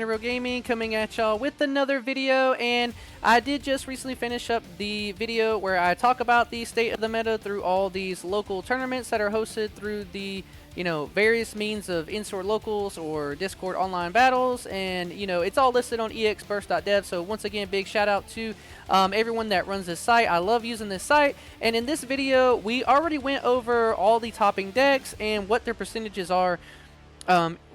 Real Gaming, coming at y'all with another video. And I did just recently finish up the video where I talk about the state of the meta through all these local tournaments that are hosted through the various means of in-store locals or Discord online battles, and it's all listed on exburst.dev. So once again, big shout out to everyone that runs this site. I love using this site, and in this video we already went over all the topping decks and what their percentages are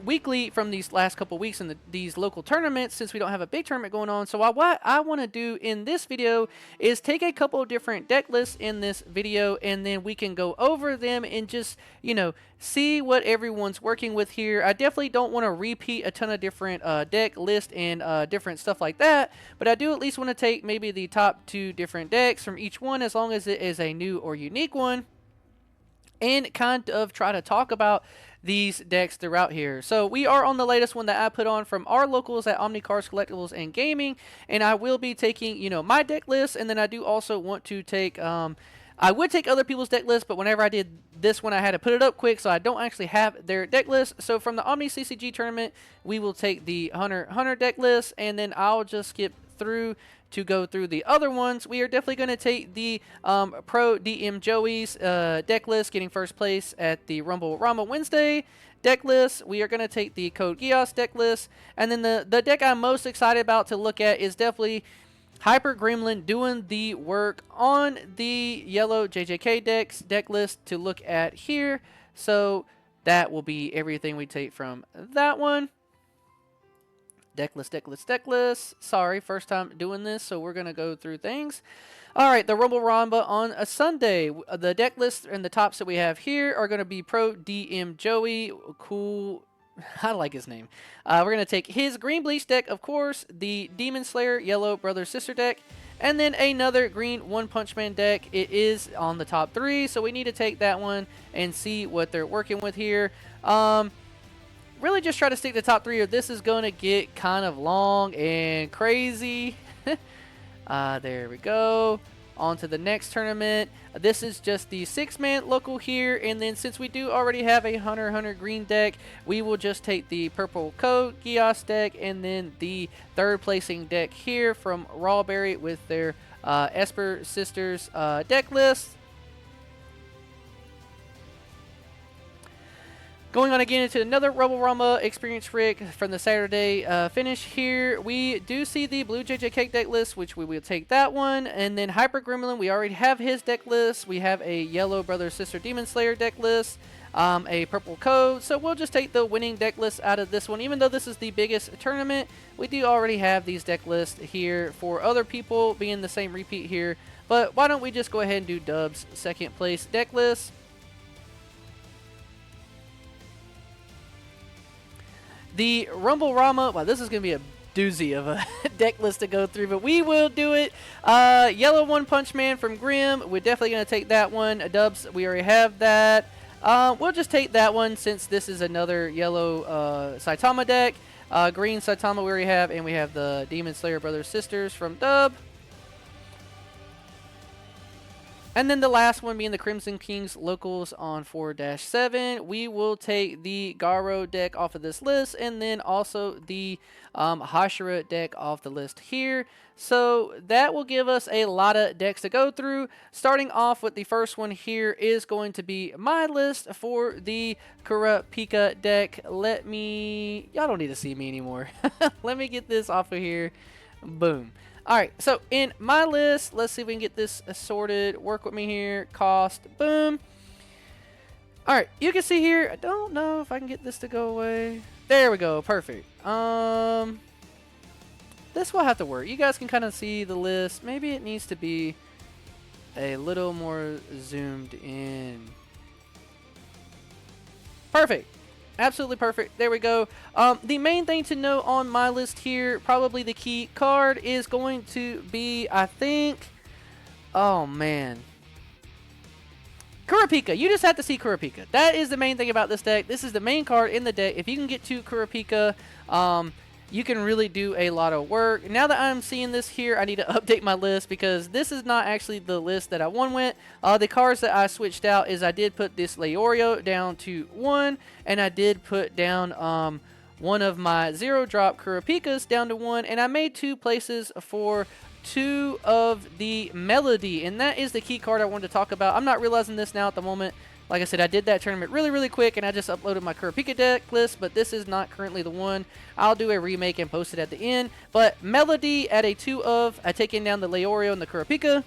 weekly from these last couple weeks in these local tournaments, since we don't have a big tournament going on. So what I want to do in this video is take a couple of different deck lists in this video, and then we can go over them and just see what everyone's working with here. I definitely don't want to repeat a ton of different deck lists and different stuff like that, but I do at least want to take maybe the top 2 different decks from each one, as long as it is a new or unique one, and kind of try to talk about these decks throughout here. So we are on the latest one that I put on from our locals at Omni Cards Collectibles and Gaming, and I will be taking my deck list, and then I do also want to take I would take other people's deck list, but whenever I did this one I had to put it up quick, so I don't actually have their deck list. So from the Omni CCG tournament we will take the hunter deck list, and then I'll just skip through to go through the other ones. We are definitely going to take the Pro DM Joey's deck list, getting first place at the Rumble Rama Wednesday deck list. We are going to take the codegeass deck list, and then the deck I'm most excited about to look at is definitely Hyper Gremlin doing the work on the yellow JJK deck list to look at here. So that will be everything we take from that one. Deck list. Sorry, first time doing this, so we're going to go through things. Alright, the Rumble Ramba on a Sunday. The deck list and the tops that we have here are going to be Pro DM Joey. Cool. I like his name. We're going to take his green bleach deck, of course, the demonslayer yellow brother sister deck, and then another green onepunchman deck. It is on the top 3, so we need to take that one and see what they're working with here. Really just try to stick to the top 3, or this is going to get kind of long and crazy. There we go. On to the next tournament. This is just the 6-man local here, and then since we do already have a hunter green deck, we will just take the purple codegeass deck, and then the 3rd placing deck here from Rawberry with their Esper Sisters deck list. Going on again into another Rumble Rama experience rig from the Saturday finish here. We do see the blue JJK deck list, which we will take that one. And then Hyper Gremlin, we already have his deck list. We have a yellow brother sister demon slayer deck list, a purple code. So we'll just take the winning deck list out of this one. Even though this is the biggest tournament, we do already have these deck lists here for other people being the same repeat here. But why don't we just go ahead and do Dub's 2nd place deck list. The Rumble Rama, wow, this is going to be a doozy of a deck list to go through, but we will do it. Yellow One-Punch-Man from Grimm, we're definitely going to take that one. Dubs, we already have that. We'll just take that one since this is another yellow Saitama deck. Green Saitama we already have, and we have the Demon Slayer Brothers Sisters from Dub. And then the last one being the Crimson Kings locals on 4-7. We will take the Garo deck off of this list, and then also the Hashira deck off the list here. So that will give us a lot of decks to go through. Starting off with the first one here is going to be my list for the Kurapika deck. Y'all don't need to see me anymore. Let me get this off of here. Boom. Alright, so in my list, let's see if we can get this sorted. Work with me here. Cost. Boom. Alright, you can see here, I don't know if I can get this to go away. There we go. Perfect. This will have to work. You guys can kind of see the list. Maybe it needs to be a little more zoomed in. Perfect. Absolutely perfect. There we go. The main thing to know on my list here, probably the key card, is going to be, I think, oh man, Kurapika. You just have to see Kurapika. That is the main thing about this deck. This is the main card in the deck. If you can get to Kurapika, you can really do a lot of work. Now that I'm seeing this here, I need to update my list because this is not actually the list that I won with. The cards that I switched out is I did put this Leorio down to 1, and I did put down one of my 0-drop Kuropikas down to 1, and I made 2 places for 2 of the Melody, and that is the key card I wanted to talk about. I'm not realizing this now at the moment. Like I said, I did that tournament really quick, and I just uploaded my Kuropika deck list, but this is not currently the one. I'll do a remake and post it at the end. But Melody at a 2 of, I taking down the Leorio and the Kuropika.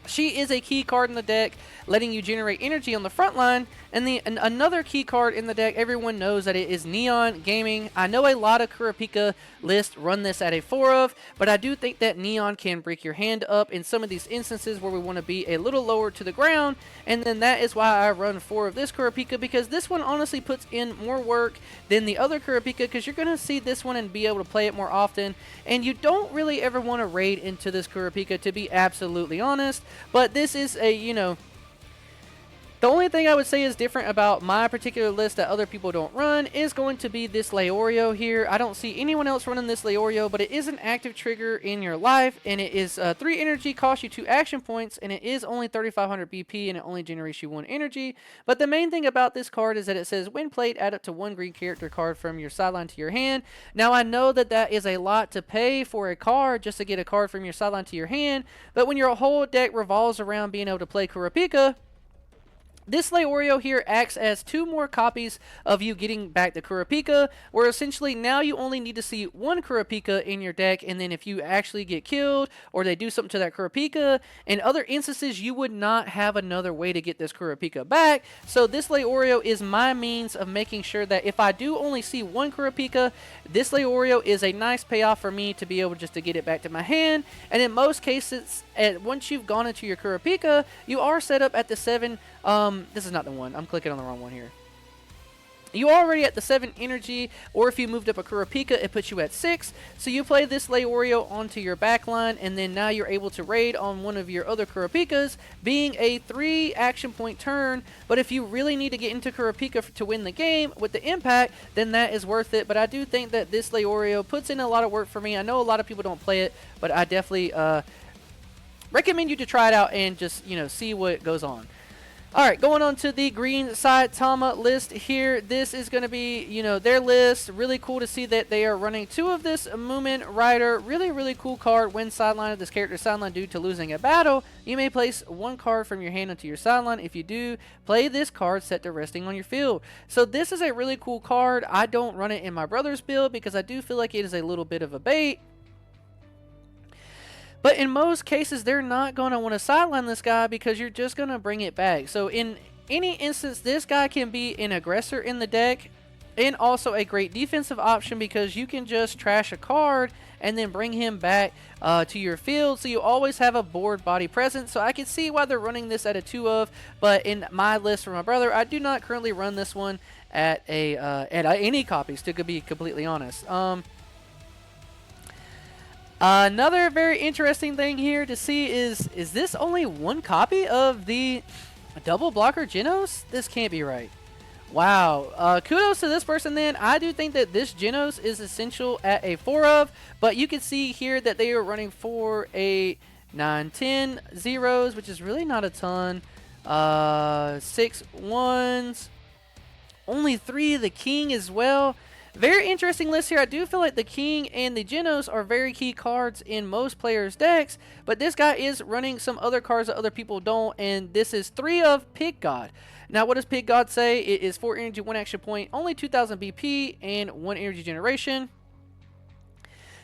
She is a key card in the deck, letting you generate energy on the front line. And another key card in the deck, everyone knows that it is Neon Gaming. I know a lot of Kuropika lists run this at a 4 of, but I do think that Neon can break your hand up in some of these instances where we want to be a little lower to the ground. And then that is why I run 4 of this Kuropika, because this one honestly puts in more work than the other Kuropika, because you're going to see this one and be able to play it more often. And you don't really ever want to raid into this Kuropika, to be absolutely honest. But this is a, you know, the only thing I would say is different about my particular list that other people don't run is going to be this Leorio here. I don't see anyone else running this Leorio, but it is an active trigger in your life, and it is 3 energy, costs you 2 action points, and it is only 3,500 BP, and it only generates you 1 energy. But the main thing about this card is that it says, when played, add up to 1 green character card from your sideline to your hand. Now, I know that that is a lot to pay for a card just to get a card from your sideline to your hand, but when your whole deck revolves around being able to play Kuropika, this Leorio here acts as 2 more copies of you getting back the Kuropika, where essentially now you only need to see 1 Kuropika in your deck, and then if you actually get killed or they do something to that Kuropika, in other instances you would not have another way to get this Kuropika back. So this Leorio is my means of making sure that if I do only see 1 Kuropika, this Leorio is a nice payoff for me to be able just to get it back to my hand. And in most cases, once you've gone into your Kuropika, you are set up at the 7. This is not the one. I'm clicking on the wrong one here. You are already at the 7 energy, or if you moved up a Kuropika, it puts you at 6. So you play this Leorio onto your back line, and then now you're able to raid on one of your other Kuropikas, being a 3 action point turn. But if you really need to get into Kuropika to win the game with the impact, then that is worth it. But I do think that this Leorio puts in a lot of work for me. I know a lot of people don't play it, but I definitely recommend you to try it out and just, you know, see what goes on. Alright, going on to the green Saitama list here. This is going to be, you know, their list. Really cool to see that they are running 2 of this Moomin Rider. Really cool card. When sidelined, this character sidelined due to losing a battle, you may place 1 card from your hand onto your sideline. If you do, play this card set to resting on your field. So this is a really cool card. I don't run it in my brother's build because I do feel like it is a little bit of a bait. But in most cases, they're not going to want to sideline this guy because you're just going to bring it back. So in any instance, this guy can be an aggressor in the deck and also a great defensive option because you can just trash a card and then bring him back to your field. So you always have a board body presence. So I can see why they're running this at a 2 of. But in my list for my brother, I do not currently run this one at any copies, to be completely honest. Another very interesting thing here to see is this only 1 copy of the double blocker Genos? This can't be right. Wow. Kudos to this person then. I do think that this Genos is essential at a 4 of, but you can see here that they are running 4, 8, 9, 10 zeros, which is really not a ton. 6 ones. Only 3 of the King as well. Very interesting list here. I do feel like the King and the Genos are very key cards in most players' decks, but this guy is running some other cards that other people don't, and this is 3 of Pig God. Now, what does Pig God say? It is 4 energy, 1 action point, only 2,000 BP, and 1 energy generation.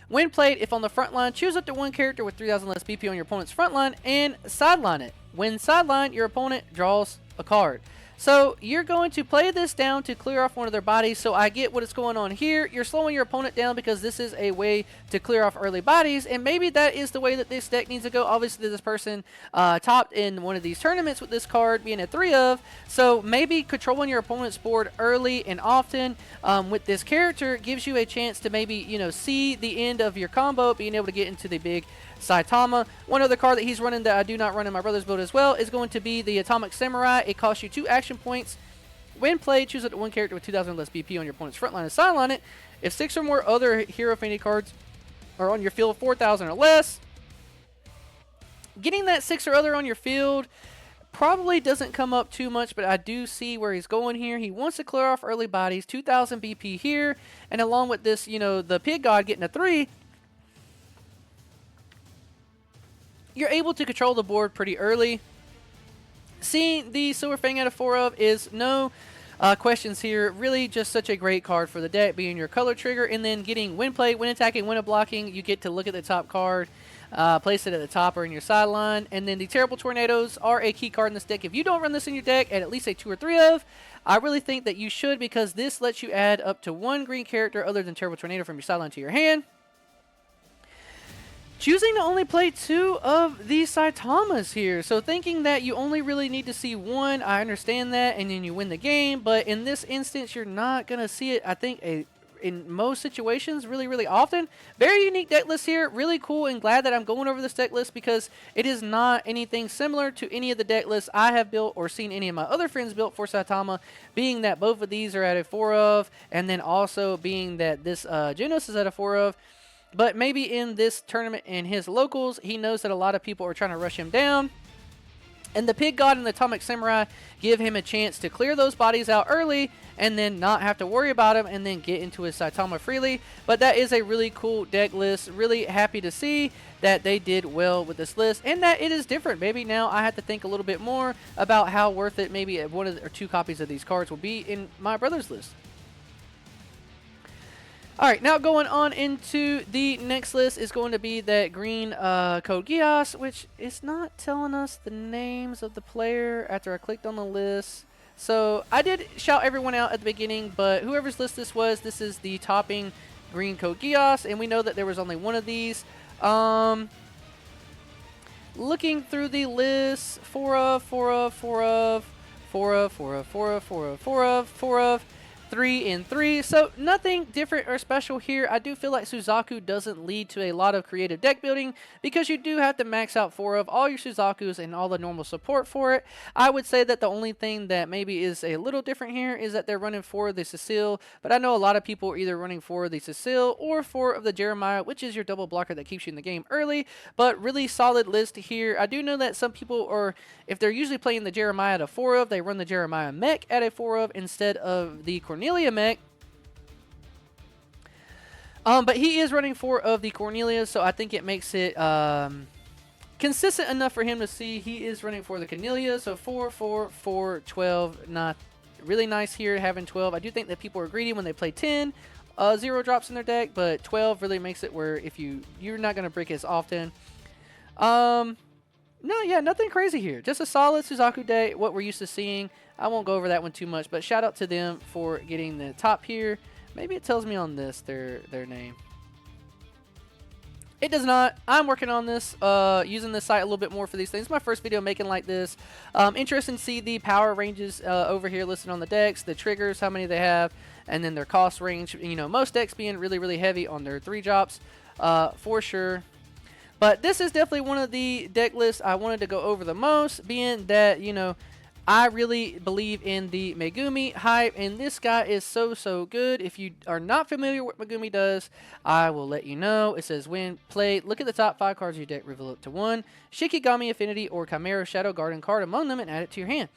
When played, if on the front line, choose up to 1 character with 3,000 less BP on your opponent's front line and sideline it. When sidelined, your opponent draws a card. So you're going to play this down to clear off one of their bodies. So I get what is going on here. You're slowing your opponent down because this is a way to clear off early bodies. And maybe that is the way that this deck needs to go. Obviously, this person topped in one of these tournaments with this card being a 3 of. So maybe controlling your opponent's board early and often with this character gives you a chance to maybe, you know, see the end of your combo, being able to get into the big Saitama. One other card that he's running that I do not run in my brother's build as well is going to be the Atomic Samurai. It costs you 2 action points. When played, choose up to 1 character with 2,000 less BP on your opponent's front line and sideline it. If 6 or more other Hero Affinity cards are on your field, 4,000 or less, getting that 6 or other on your field probably doesn't come up too much, but I do see where he's going here. He wants to clear off early bodies, 2,000 BP here, and along with this, you know, the Pig God getting a 3, you're able to control the board pretty early. Seeing the Silver Fang out of 4 of is no questions here. Really just such a great card for the deck, being your color trigger, and then getting win play, win attacking, win blocking. You get to look at the top card, place it at the top or in your sideline, and then the Terrible Tornadoes are a key card in this deck. If you don't run this in your deck at least a 2 or 3 of, I really think that you should, because this lets you add up to 1 green character other than Terrible Tornado from your sideline to your hand. Choosing to only play 2 of these Saitamas here. So thinking that you only really need to see 1, I understand that, and then you win the game. But in this instance, you're not going to see it, I think, in most situations really, really often. Very unique deck list here. Really cool, and glad that I'm going over this deck list, because it is not anything similar to any of the deck lists I have built or seen any of my other friends built for Saitama, being that both of these are at a 4 of, and then also being that this Genos is at a 4 of. But maybe in this tournament in his locals, he knows that a lot of people are trying to rush him down. And the Pig God and the Atomic Samurai give him a chance to clear those bodies out early and then not have to worry about him and then get into his Saitama freely. But that is a really cool deck list. Really happy to see that they did well with this list and that it is different. Maybe now I have to think a little bit more about how worth it maybe 1 or 2 copies of these cards will be in my brother's list. Alright, now going on into the next list is going to be that green codegeass, which is not telling us the names of the player after I clicked on the list. So I did shout everyone out at the beginning, but whoever's list this is the topping green codegeass, and we know that there was only 1 of these. Looking through the list, 4 of, 4 of, 4 of, 4 of, 4 of, 4 of, 4 of, 4 of, 4 of, 3 and 3, so nothing different or special here. I do feel like Suzaku doesn't lead to a lot of creative deck building, because you do have to max out 4 of all your Suzakus and all the normal support for it. I would say that the only thing that maybe is a little different here is that they're running 4 of the Cecile, but I know a lot of people are either running 4 of the Cecile or 4 of the Jeremiah, which is your double blocker that keeps you in the game early. But really solid list here. I do know that some people are, if they're usually playing the Jeremiah at a 4 of, they run the Jeremiah mech at a 4 of instead of the Cornelia mech. But he is running 4 of the Cornelia, so I think it makes it consistent enough for him to see he is running for the Cornelia. So 4, 4, 4, 12, not really nice here having 12. I do think that people are greedy when they play 10 0 drops in their deck, but 12 really makes it where if you're not going to break as often. No, yeah, nothing crazy here. Just a solid Suzaku deck, what we're used to seeing. I won't go over that one too much, but shout out to them for getting the top here. Maybe it tells me on this their name. It does not. I'm working on this, using this site a little bit more for these things. My first video making like this. Interesting to see the power ranges over here listed on the decks, the triggers, how many they have, and then their cost range. You know, most decks being really, really heavy on their 3 drops, for sure. But this is definitely one of the deck lists I wanted to go over the most, being that, you know, I really believe in the Megumi hype, and this guy is so good. If you are not familiar with what Megumi does, I will let you know. It says when played, look at the top 5 cards of your deck, reveal it to 1 Shikigami Affinity or Chimera Shadow Garden card among them and add it to your hand.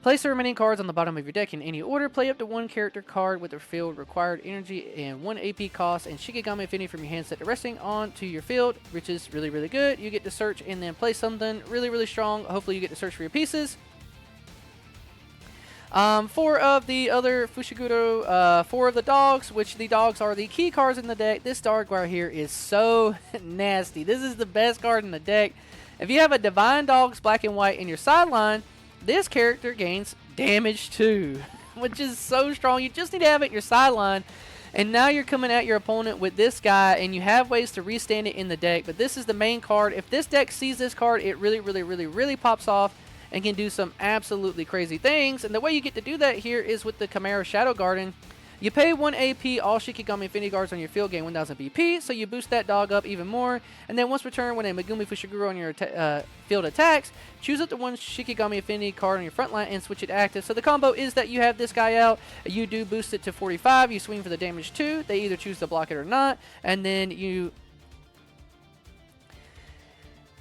Place the remaining cards on the bottom of your deck in any order. Play up to 1 character card with the field required energy and 1 AP cost and Shikigami Affinity from your hand set to resting onto your field, which is really, really good. You get to search and then play something really, really strong. Hopefully you get to search for your pieces. 4 of the other Fushiguro, 4 of the dogs, which the dogs are the key cards in the deck. This dog right here is so nasty. This is the best card in the deck. If you have a Divine Dogs black and white in your sideline, this character gains damage too, which is so strong. You just need to have it in your sideline. And now you're coming at your opponent with this guy, and you have ways to restand it in the deck. But this is the main card. If this deck sees this card, it really pops off and can do some absolutely crazy things. And the way you get to do that here is with the Chimera Shadow Garden. You pay 1 AP, all Shikigami Affinity cards on your field gain 1000 BP, so you boost that dog up even more. And then once per turn, when a Megumi Fushiguro on your field attacks, choose up to 1 Shikigami Affinity card on your front line and switch it active. So the combo is that you have this guy out, you do boost it to 45, you swing for the damage 2, they either choose to block it or not, and then you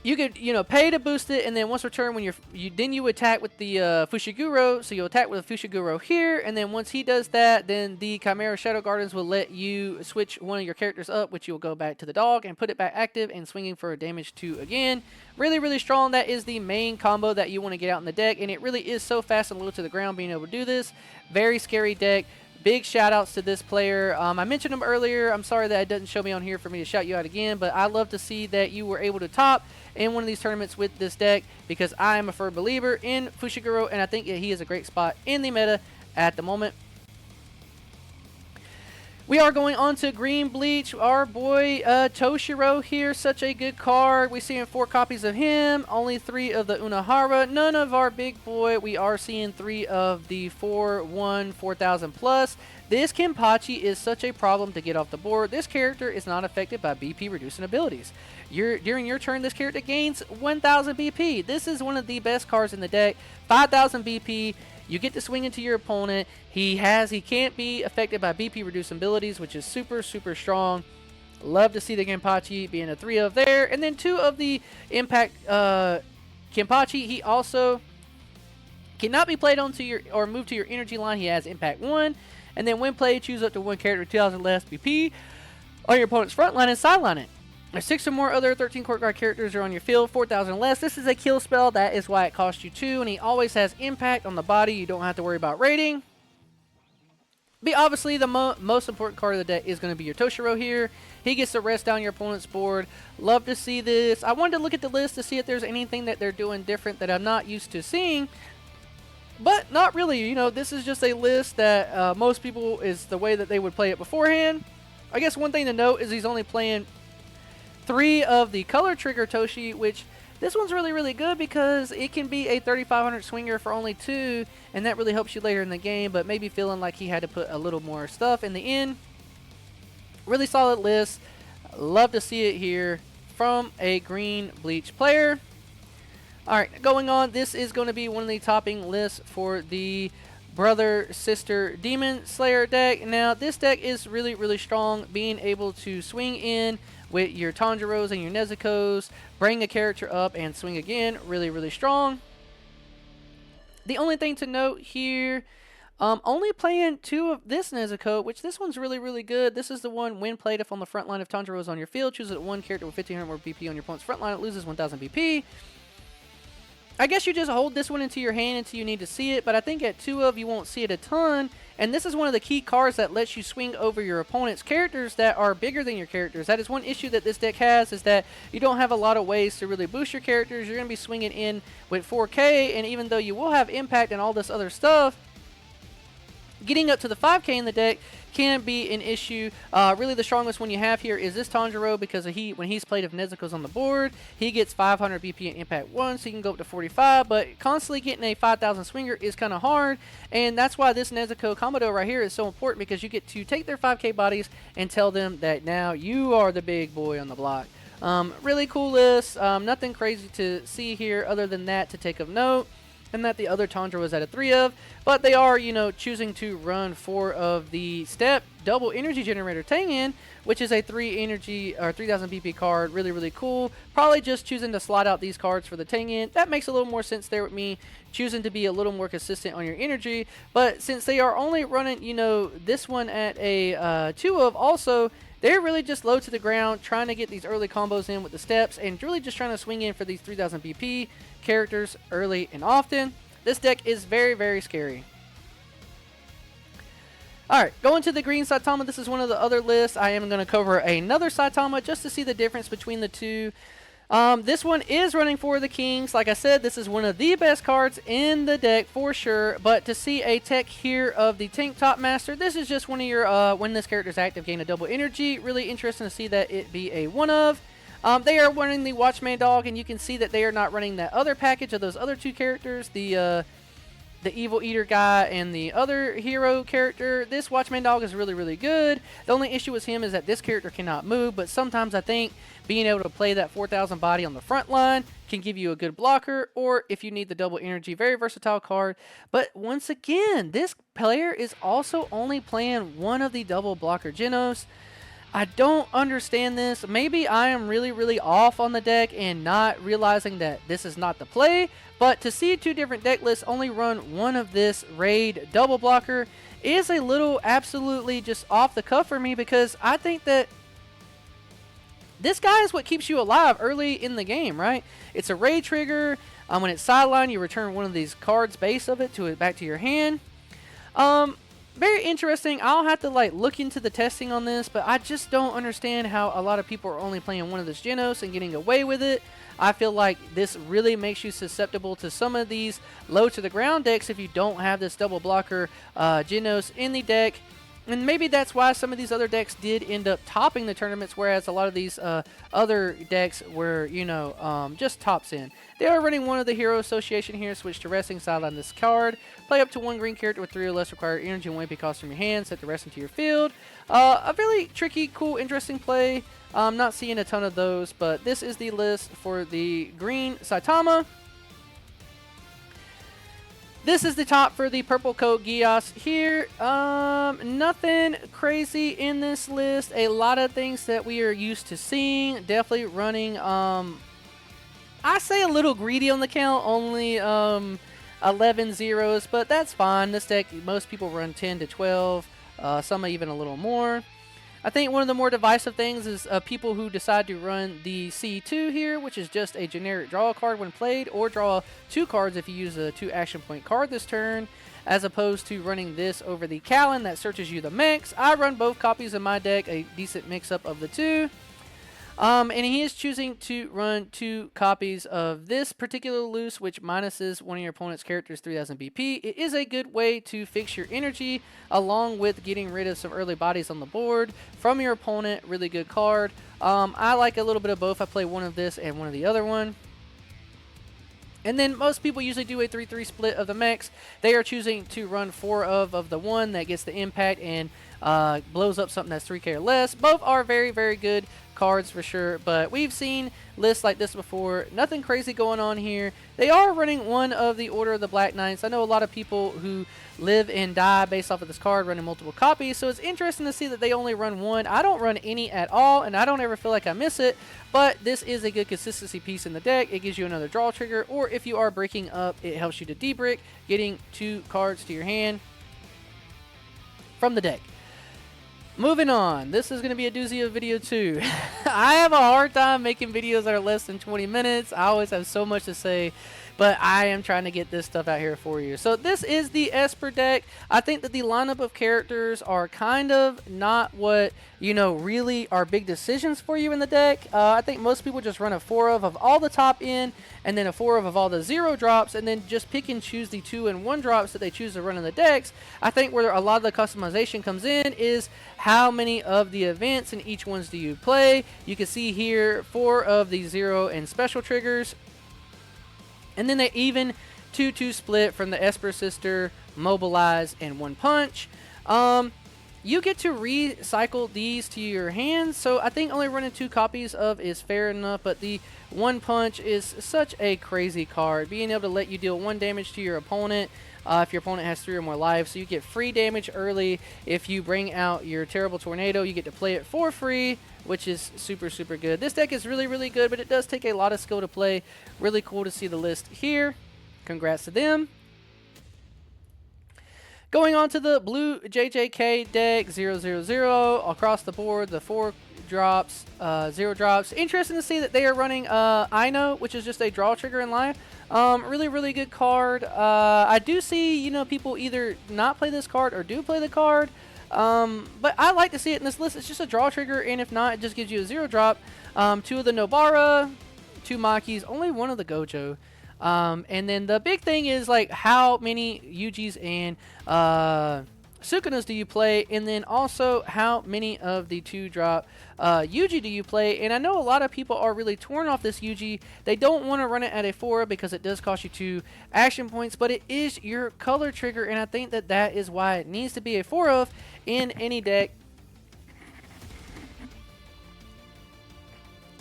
you could, you know, pay to boost it, and then once per turn, when you attack with the Fushiguro. So you'll attack with the Fushiguro here, and then once he does that, then the Chimera Shadow Gardens will let you switch one of your characters up, which you'll go back to the dog and put it back active and swinging for a damage 2 again. Really, really strong. That is the main combo that you want to get out in the deck, and it really is so fast and low to the ground being able to do this. Very scary deck. Big shout outs to this player. I mentioned him earlier. I'm sorry that it doesn't show me on here for me to shout you out again, but I love to see that you were able to top in one of these tournaments with this deck, because I am a firm believer in Fushiguro, and I think that he is a great spot in the meta at the moment. We are going on to Green Bleach. Our boy Toshiro here, such a good card. We're seeing 4 copies of him, only 3 of the Unahara, none of our big boy. We are seeing 3 of the 4/1 4000 plus. This Kenpachi is such a problem to get off the board. This character is not affected by BP reducing abilities. During your turn, this character gains 1000 BP. This is one of the best cards in the deck. 5000 BP. You get to swing into your opponent. He can't be affected by BP reducing abilities, which is super, super strong. Love to see the Kenpachi being a 3 of there. And then 2 of the Impact Kenpachi. He also cannot be played onto your or moved to your energy line. He has Impact 1. And then when played, choose up to 1 character with 2000 less BP on your opponent's front line and sideline it. There's 6 or more other 13 court guard characters are on your field, 4,000 less. This is a kill spell. That is why it costs you 2, and he always has impact on the body. You don't have to worry about rating. But obviously, the most important card of the deck is going to be your Toshiro here. He gets to rest down your opponent's board. Love to see this. I wanted to look at the list to see if there's anything that they're doing different that I'm not used to seeing. But not really. You know, this is just a list that most people is the way that they would play it beforehand. I guess one thing to note is he's only playing 3 of the color trigger Toshi, which this one's really, really good because it can be a 3500 swinger for only 2, and that really helps you later in the game, but maybe feeling like he had to put a little more stuff in the end. Really solid list. Love to see it here from a Green Bleach player. Alright, going on, this is going to be one of the topping lists for the brother-sister Demon Slayer deck. Now, this deck is really, really strong, being able to swing in with your Tanjiros and your Nezukos, bring a character up and swing again. Really, really strong. The only thing to note here, only playing 2 of this Nezuko, which this one's really, really good. This is the one when played if on the front line of Tanjiros on your field, choose 1 character with 1500 more BP on your opponent's front line. It loses 1000 BP. I guess you just hold this one into your hand until you need to see it, but I think at 2 of you won't see it a ton, and this is one of the key cards that lets you swing over your opponent's characters that are bigger than your characters. That is one issue that this deck has, is that you don't have a lot of ways to really boost your characters. You're going to be swinging in with 4K, and even though you will have impact and all this other stuff, getting up to the 5K in the deck can be an issue. Really the strongest one you have here is this Tanjiro, because when he's played if Nezuko's on the board, he gets 500 BP and impact 1, so you can go up to 45, but constantly getting a 5000 swinger is kind of hard, and that's why this Nezuko Komodo right here is so important, because you get to take their 5K bodies and tell them that now you are the big boy on the block. Really cool list. Nothing crazy to see here other than that to take of note, and that the other Tanjiro is at a 3 of, but they are, you know, choosing to run 4 of the step double energy generator Tengen, which is a 3 energy or 3000 BP card. Really, really cool. Probably just choosing to slot out these cards for the Tengen. That makes a little more sense there with me choosing to be a little more consistent on your energy, but since they are only running, you know, this one at a 2 of also, they're really just low to the ground, trying to get these early combos in with the steps, and really just trying to swing in for these 3000 BP characters early and often. This deck is very, very scary. Alright, going to the green Saitama. This is one of the other lists. I am going to cover another Saitama just to see the difference between the two. This one is running for the Kings. Like I said, this is one of the best cards in the deck for sure. But to see a tech here of the Tank Top Master, this is just one of your, when this character is active, gain a double energy. Really interesting to see that it be a 1 of. They are running the Watchman Dog, and you can see that they are not running that other package of those other 2 characters, the Evil Eater guy and the other hero character. This Watchman Dog is really, really good. The only issue with him is that this character cannot move, but sometimes I think being able to play that 4000 body on the front line can give you a good blocker, or if you need the double energy, very versatile card. But once again, this player is also only playing 1 of the double blocker Genos. I don't understand this. Maybe I am really off on the deck and not realizing that this is not the play. But to see two different deck lists only run one of this raid double blocker is a little absolutely just off the cuff for me, because I think that this guy is what keeps you alive early in the game, right? It's a raid trigger. When it's sidelined, you return one of these cards base of it back to your hand. Very interesting. I'll have to look into the testing on this, but I just don't understand how a lot of people are only playing one of this Genos and getting away with it. I feel like this really makes you susceptible to some of these low to the ground decks if you don't have this double blocker Genos in the deck. And maybe that's why some of these other decks did end up topping the tournaments, whereas a lot of these other decks were, just tops in. They are running one of the Hero Association here. Switch to Resting, sideline this card. Play up to one green character with 3 or less required energy and won't be cost from your hand. Set the rest into your field. A really tricky, cool, interesting play. I'm not seeing a ton of those, but this is the list for the green Saitama. This is the top for the purple codegeass here. Nothing crazy in this list. A lot of things that we are used to seeing. Definitely running, I say a little greedy on the count. Only 11 zeros, but that's fine. This deck, most people run 10 to 12. Some even a little more. I think one of the more divisive things is people who decide to run the C2 here, which is just a generic draw a card when played, or draw 2 cards if you use a 2 action point card this turn, as opposed to running this over the Callan that searches you the mix. I run both copies in my deck, a decent mix-up of the two. And he is choosing to run 2 copies of this particular loose, which minuses one of your opponent's characters 3000 BP. It is a good way to fix your energy, along with getting rid of some early bodies on the board from your opponent. Really good card. I like a little bit of both. I play one of this and one of the other one. And then most people usually do a 3-3 split of the mechs. They are choosing to run 4 of the one that gets the impact and blows up something that's 3k or less. Both are very good cards for sure, but we've seen lists like this before. Nothing crazy going on here. They are running one of the Order of the Black Knights. I know a lot of people who live and die based off of this card running multiple copies, so it's interesting to see that they only run one. I don't run any at all, and I don't ever feel like I miss it, but this is a good consistency piece in the deck. It gives you another draw trigger, or if you are breaking up, it helps you to debrick, getting 2 cards to your hand from the deck. Moving on, this is going to be a doozy of video too. I have a hard time making videos that are less than 20 minutes. I always have so much to say, but I am trying to get this stuff out here for you. So this is the Esper deck. I think that the lineup of characters are kind of not what, really are big decisions for you in the deck. I think most people just run a 4 of all the top end, and then a 4 of all the 0 drops, and then just pick and choose the 2 and 1 drops that they choose to run in the decks. I think where a lot of the customization comes in is how many of the events and each ones do you play. You can see here 4 of the 0 and special triggers. And then they even 2-2 split from the Esper Sister, Mobilize, and One Punch. You get to recycle these to your hands, so I think only running 2 copies of is fair enough, but the One Punch is such a crazy card. Being able to let you deal 1 damage to your opponent if your opponent has 3 or more lives, so you get free damage early. If you bring out your Terrible Tornado, you get to play it for free, which is super good. This deck is really good, but it does take a lot of skill to play. Really cool to see the list here. Congrats to them. Going on to the blue JJK deck, 000 across the board, the 4 drops, 0 drops. Interesting to see that they are running Ino, which is just a draw trigger in life. Really good card. I do see, people either not play this card or do play the card. But I like to see it in this list. It's just a draw trigger, and if not, it just gives you a 0 drop. 2 of the Nobara, 2 Makis, only 1 of the Gojo. And then the big thing is how many Yujis and Sukunas do you play, and then also how many of the 2-drop Yuji do you play. And I know a lot of people are really torn off this Yuji. They don't want to run it at a 4 because it does cost you 2 action points, but it is your color trigger, and I think that that is why it needs to be a 4 of in any deck.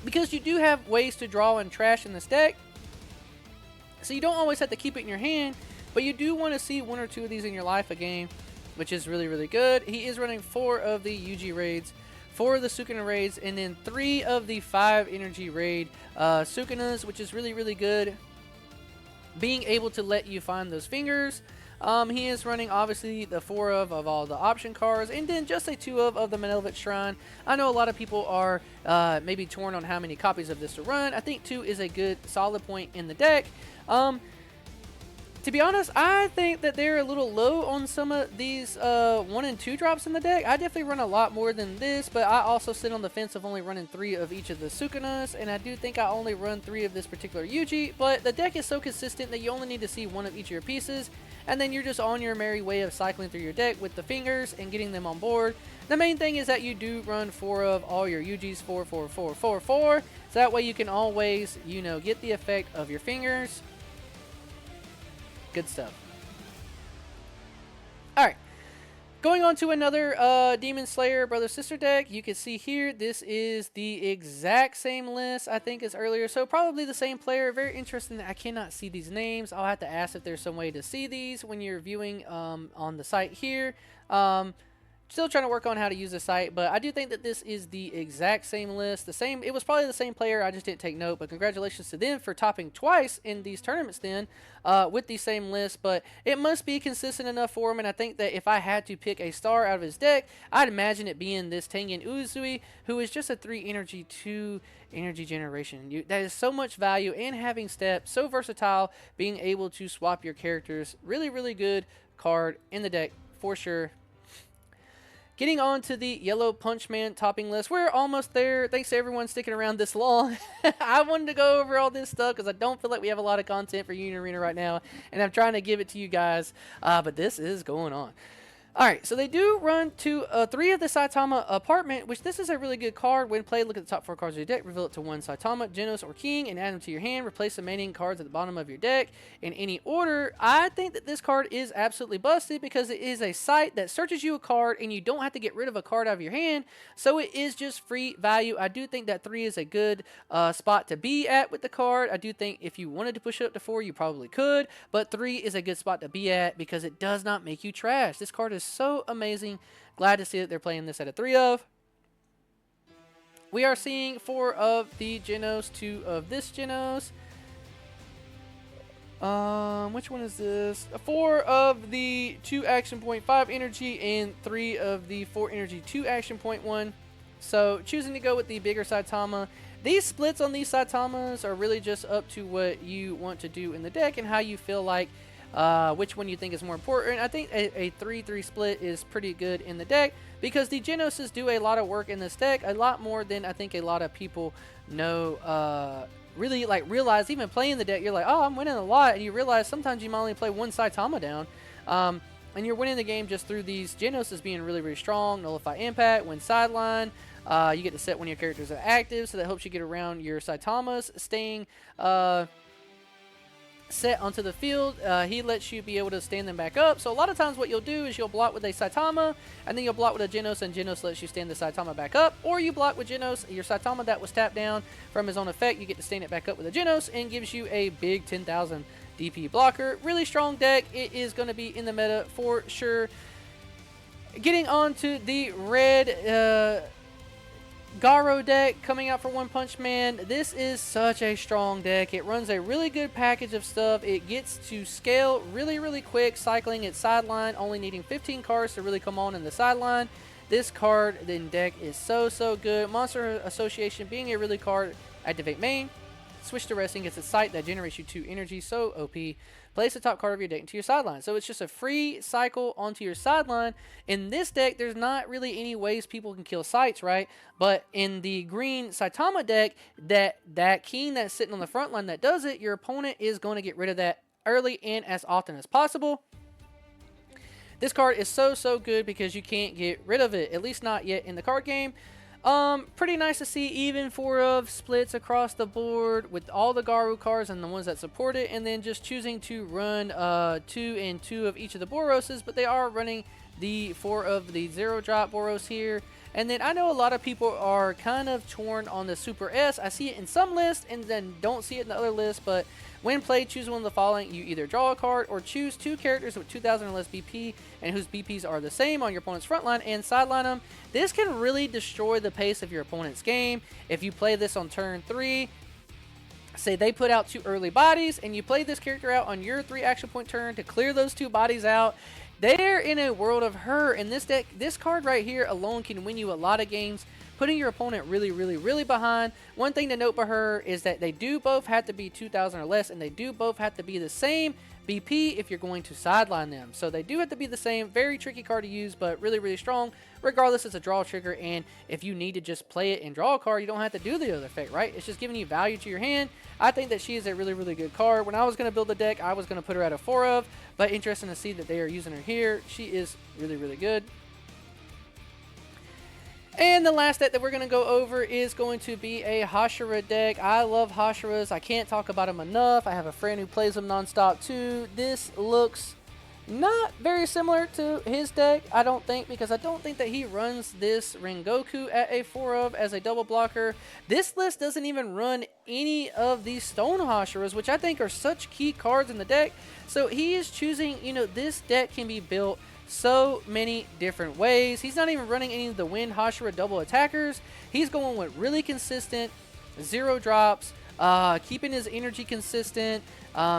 Because you do have ways to draw and trash in this deck, so you don't always have to keep it in your hand, but you do want to see 1 or 2 of these in your life a game, which is really good. He is running 4 of the UG raids 4 of the Sukuna raids, and then 3 of the 5 energy raid Sukunas, which is really, really good. Being able to let you find those fingers. He is running obviously the 4 of all the option cards, and then just a 2 of the Malevolent Shrine. I know a lot of people are maybe torn on how many copies of this to run. I think 2 is a good solid point in the deck. To be honest, I think that they're a little low on some of these 1 and 2 drops in the deck. I definitely run a lot more than this, but I also sit on the fence of only running 3 of each of the Sukunas, and I do think I only run 3 of this particular Yuji, but the deck is so consistent that you only need to see 1 of each of your pieces, and then you're just on your merry way of cycling through your deck with the fingers and getting them on board. The main thing is that you do run 4 of all your Yujis, 4, 4, 4, 4, 4, so that way you can always, you know, get the effect of your fingers. Good stuff. Alright, going on to another Demonslayer brother-sister deck. You can see here, this is the exact same list, I think, as earlier. So probably the same player. Very interesting that I cannot see these names. I'll have to ask if there's some way to see these when you're viewing on the site here. Still trying to work on how to use the site, but I do think that this is the exact same list. It was probably the same player, I just didn't take note, but congratulations to them for topping twice in these tournaments then with the same list. But it must be consistent enough for him, and I think that if I had to pick a star out of his deck, I'd imagine it being this Tengen Uzui, who is just a 3 energy, 2 energy generation. That is so much value, and having step, so versatile, being able to swap your characters. Really, really good card in the deck for sure. Getting on to the Yellow Punchman topping list. We're almost there. Thanks to everyone sticking around this long. I wanted to go over all this stuff because I don't feel like we have a lot of content for Union Arena right now, and I'm trying to give it to you guys, but this is going on. Alright, so they do run to 3 of the Saitama Apartment, which this is a really good card. When played, look at the top 4 cards of your deck, reveal it to 1 Saitama, Genos, or King, and add them to your hand. Replace the remaining cards at the bottom of your deck in any order. I think that this card is absolutely busted because it is a site that searches you a card, and you don't have to get rid of a card out of your hand, so it is just free value. I do think that 3 is a good spot to be at with the card. I do think if you wanted to push it up to 4, you probably could, but 3 is a good spot to be at because it does not make you trash. This card is so amazing. Glad to see that they're playing this at a 3 of. We are seeing 4 of the Genos, 2 of this Genos. Which one is this? 4 of the 2 action point 5 energy and 3 of the 4 energy 2 action point 1. So choosing to go with the bigger Saitama. These splits on these Saitamas are really just up to what you want to do in the deck and how you feel like which one you think is more important. I think a 3-3 split is pretty good in the deck because the Genoses do a lot of work in this deck, a lot more than I think a lot of people know, really like realize. Even playing the deck, you're like, oh, I'm winning a lot, and you realize sometimes you might only play 1 Saitama down, and you're winning the game just through these Genoses being really, really strong. Nullify impact, win sideline. You get to set when your characters are active, so that helps you get around your Saitamas staying set onto the field. He lets you be able to stand them back up. So a lot of times what you'll do is you'll block with a Saitama, and then you'll block with a Genos, and Genos lets you stand the Saitama back up. Or you block with Genos, your Saitama that was tapped down from his own effect, you get to stand it back up with a Genos, and gives you a big 10,000 DP blocker. Really strong deck. It is going to be in the meta for sure. Getting on to the red Garo deck coming out for Onepunchman. This is such a strong deck. It runs a really good package of stuff. It gets to scale really, really quick, cycling its sideline, only needing 15 cards to really come on in the sideline. This card in deck is so, so good. Monster Association being a really card, activate main. Switch to Resting, gets a site that generates you 2 energy, so OP. Place the top card of your deck into your sideline. So it's just a free cycle onto your sideline. In this deck, there's not really any ways people can kill sites, right? But in the green Saitama deck, that king that's sitting on the front line that does it, your opponent is going to get rid of that early and as often as possible. This card is so, so good because you can't get rid of it, at least not yet in the card game. Pretty nice to see even 4 of splits across the board with all the Garu cards and the ones that support it, and then just choosing to run 2 and 2 of each of the Boroses, but they are running the 4 of the 0 drop Boros here. And then I know a lot of people are kind of torn on the Super S. I see it in some lists and then don't see it in the other lists, but when played, choose one of the following. You either draw a card or choose 2 characters with 2,000 or less BP and whose BPs are the same on your opponent's front line and sideline them. This can really destroy the pace of your opponent's game. If you play this on turn 3, say they put out 2 early bodies and you play this character out on your 3 action point turn to clear those 2 bodies out, they're in a world of hurt. And this deck, this card right here alone can win you a lot of games, putting your opponent really behind. One thing to note for her is that they do both have to be 2,000 or less, and they do both have to be the same BP if you're going to sideline them. So they do have to be the same. Very tricky card to use, but really strong. Regardless, it's a draw trigger, and if you need to just play it and draw a card, you don't have to do the other effect, right? It's just giving you value to your hand. I think that she is a really good card. When I was going to build the deck, I was going to put her at a 4 of, but interesting to see that they are using her here. She is really good. And the last deck that we're going to go over is going to be a Hashira deck. I love Hashiras. I can't talk about them enough. I have a friend who plays them nonstop too. This looks not very similar to his deck, I don't think, because I don't think that he runs this Rengoku at a 4 of as a double blocker. This list doesn't even run any of these Stone Hashiras, which I think are such key cards in the deck. So he is choosing, you know, this deck can be built so many different ways. He's not even running any of the Wind Hashira double attackers. He's going with really consistent 0 drops, keeping his energy consistent,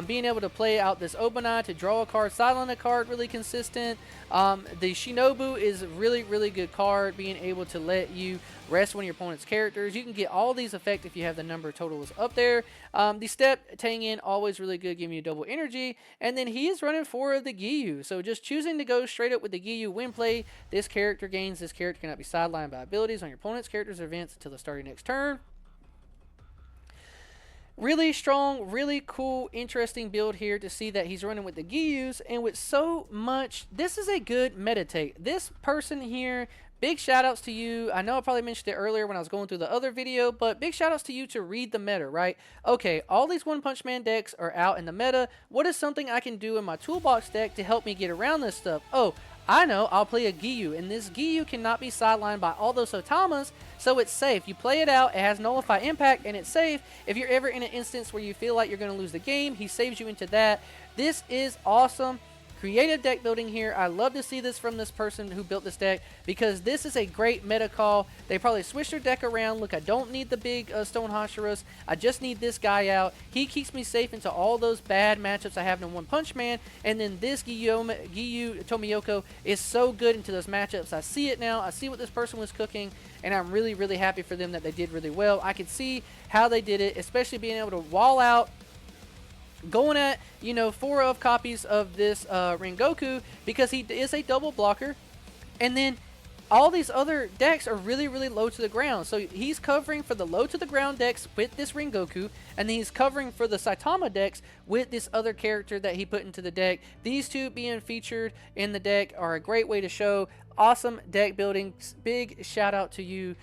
being able to play out this Obanai to draw a card, sideline a card, really consistent. The Shinobu is a really good card, being able to let you rest one of your opponent's characters. You can get all these effects if you have the number totals up there. The Step Tengen, always really good, giving you double energy. And then he is running 4 of the Giyu. So just choosing to go straight up with the Giyu when play, this character gains. This character cannot be sidelined by abilities on your opponent's character's events until the start of your next turn. Really strong, really cool, interesting build here to see that he's running with the Giyus, and with so much, this is a good meditate. This person here, big shout outs to you. I know I probably mentioned it earlier when I was going through the other video, but big shout outs to you to read the meta, right? Okay, all these One-Punch-Man decks are out in the meta. What is something I can do in my toolbox deck to help me get around this stuff? Oh, I know, I'll play a Giyu, and this Giyu cannot be sidelined by all those Otamas, so it's safe. You play it out, it has nullify impact, and it's safe. If you're ever in an instance where you feel like you're going to lose the game, he saves you into that. This is awesome. Creative deck building here. I love to see this from this person who built this deck, because this is a great meta call. They probably switched their deck around. Look, I don't need the big Stone Hashiras. I just need this guy out. He keeps me safe into all those bad matchups I have in One Punch Man. And then this Giyu Tomiyoko is so good into those matchups. I see it now. I see what this person was cooking, and I'm really happy for them that they did really well. I can see how they did it, especially being able to wall out, going at, you know, 4 of copies of this Rengoku, because he is a double blocker, and then all these other decks are really low to the ground. So he's covering for the low to the ground decks with this Rengoku, and then he's covering for the Saitama decks with this other character that he put into the deck. These two being featured in the deck are a great way to show awesome deck building. Big shout out to you,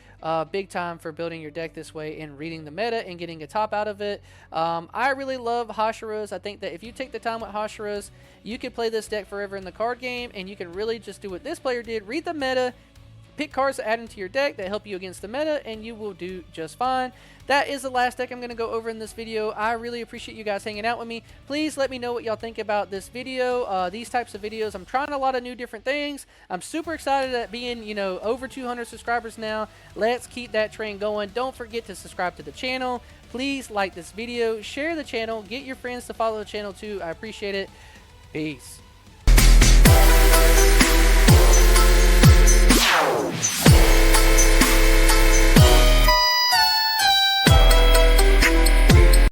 big time, for building your deck this way and reading the meta and getting a top out of it. I really love Hashiras. I think that if you take the time with Hashiras, you can play this deck forever in the card game, and you can really just do what this player did: read the meta, pick cards to add into your deck that help you against the meta, and you will do just fine. That is the last deck I'm going to go over in this video. I really appreciate you guys hanging out with me. Please let me know what y'all think about this video, these types of videos. I'm trying a lot of new different things. I'm super excited at being, you know, over 200 subscribers now. Let's keep that train going. Don't forget to subscribe to the channel. Please like this video, share the channel, get your friends to follow the channel too. I appreciate it. Peace.